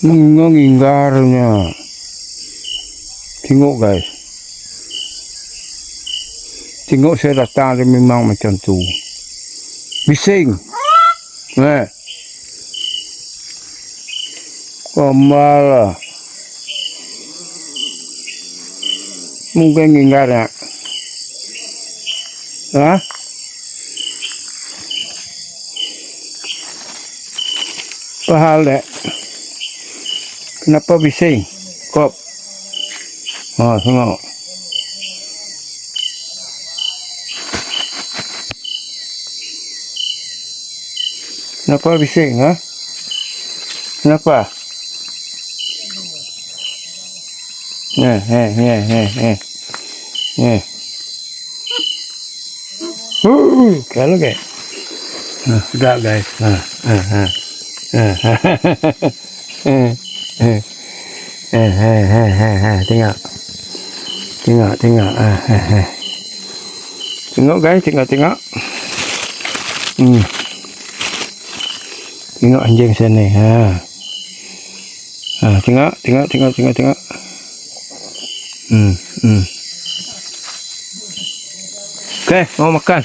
Menginggarnya. Tengok guys. Tengok saya datang dia memang macam tu. Bising. Kembal lah. Mungkin inggarnya. Hah? Pahal dek. Kenapa bising? Kop. Tengok. Kenapa bising? Kenapa? Kalau guys. Sudah guys. Tengok. Tengok guys, tengok. Tengok anjing sini. Tengok. Okey, mau makan.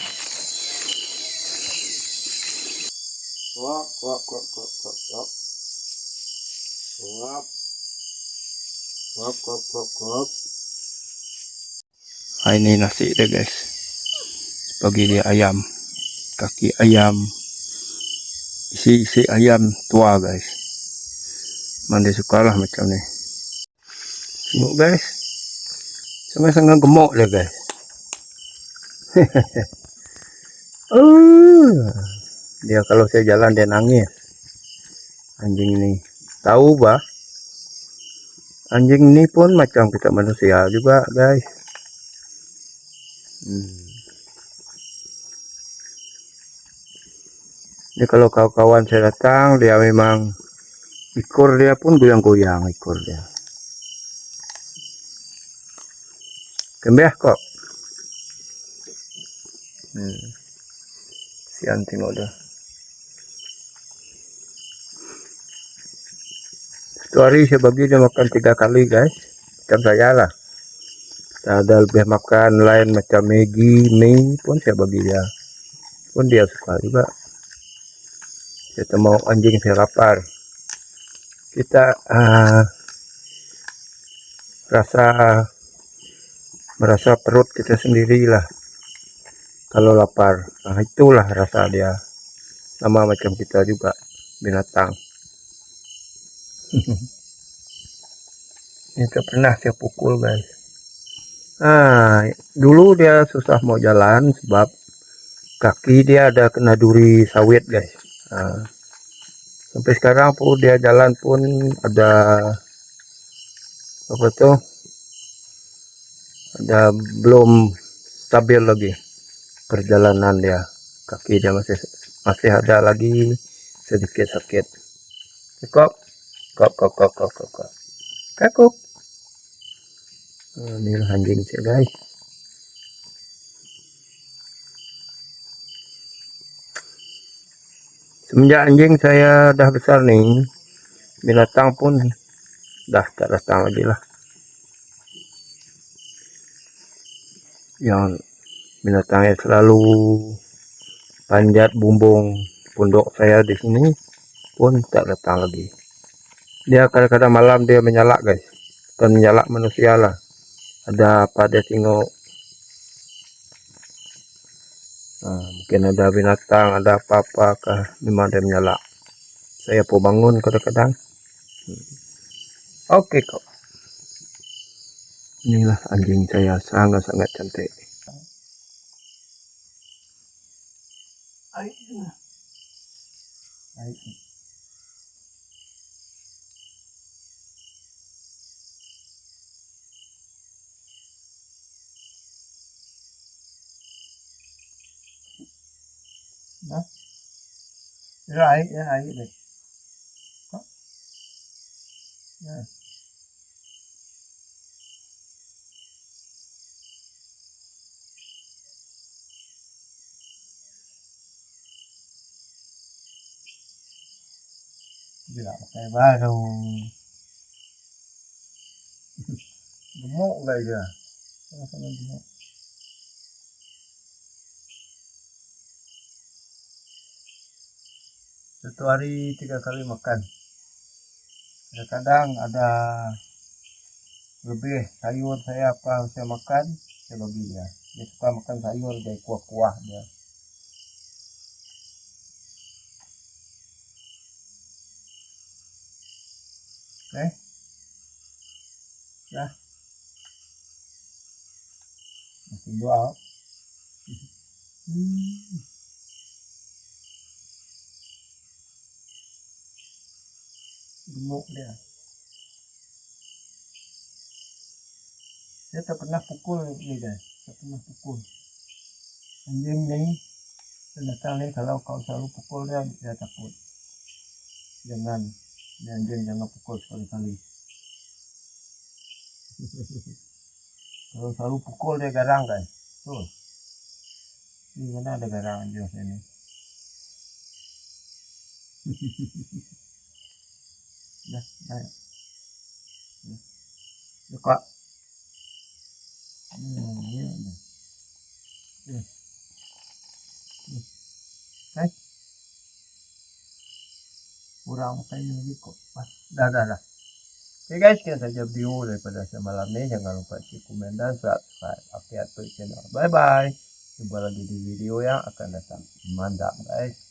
Kuap. Ini nasi dia guys. Bagi dia ayam. Kaki ayam. Isi ayam tua guys. Mandi sukalah macam ni. Tengok guys. Sangat-sangat gemuk dia guys. Dia kalau saya jalan dia nangis. Anjing ini. Tahu bah. Anjing ini pun macam kita manusia juga guys. Ini kalau kawan-kawan saya datang, dia memang ekor dia pun goyang-goyang ekor dia. Kembeh kok. Sian tengok dah. Satu hari saya bagi dia makan 3 kali guys. Macam saya lah. Ada lebih makan lain macam Maggi, mie pun saya bagi dia. Pun dia suka juga. Kita mau anjing saya lapar. Kita merasa perut kita sendirilah kalau lapar. Itulah rasa dia. Sama macam kita juga binatang. Ini pernah saya pukul guys. Dulu dia susah mau jalan sebab kaki dia ada kena duri sawit guys. Sampai sekarang pun dia jalan pun ada apa tuh? Ada belum stabil lagi perjalanan dia. Kaki dia masih ada lagi sedikit sakit. Kok. Ini anjing sih guys. Semenjak anjing saya dah besar nih, binatang pun dah tak datang lagi lah. Yang binatangnya selalu panjat bumbung pondok saya di sini pun tak datang lagi. Dia kadang-kadang malam dia menyalak guys, bukan menyalak manusia lah. Ada apa dia tengok, mungkin ada binatang, ada apa-apa kah, memang dia menyalak. Saya pun bangun kadang-kadang. Oke kok. Inilah anjing saya, sangat-sangat cantik. Right đây. Gila pakai baru. Gemuk guys ya. Sama-sama gemuk. Satu hari 3 kali makan. Kadang-kadang ada lebih sayur saya apa saya makan, saya bagi dia. Dia suka makan sayur dari kuah-kuah dia. Oke, ya, masih dua. Gemuk dia. Saya tak pernah pukul ni guys, tak pernah pukul. Anjing ni, datang ni kalau kau selalu pukul dia, dia takut. Jangan, anjing jangan pukul sekali-kali. Kalau selalu pukul dia garang guys. Tuh. Ini mana ada garang anjing sini. Dah, naik. Buka. Ya, dah. Okay. Kurang kayu lagi kok. Dah. Oke guys, sekian saja video daripada saya malam ini. Jangan lupa komen dan subscribe Afiatul channel. Bye bye. Jumpa lagi di video yang akan datang. Mantap guys.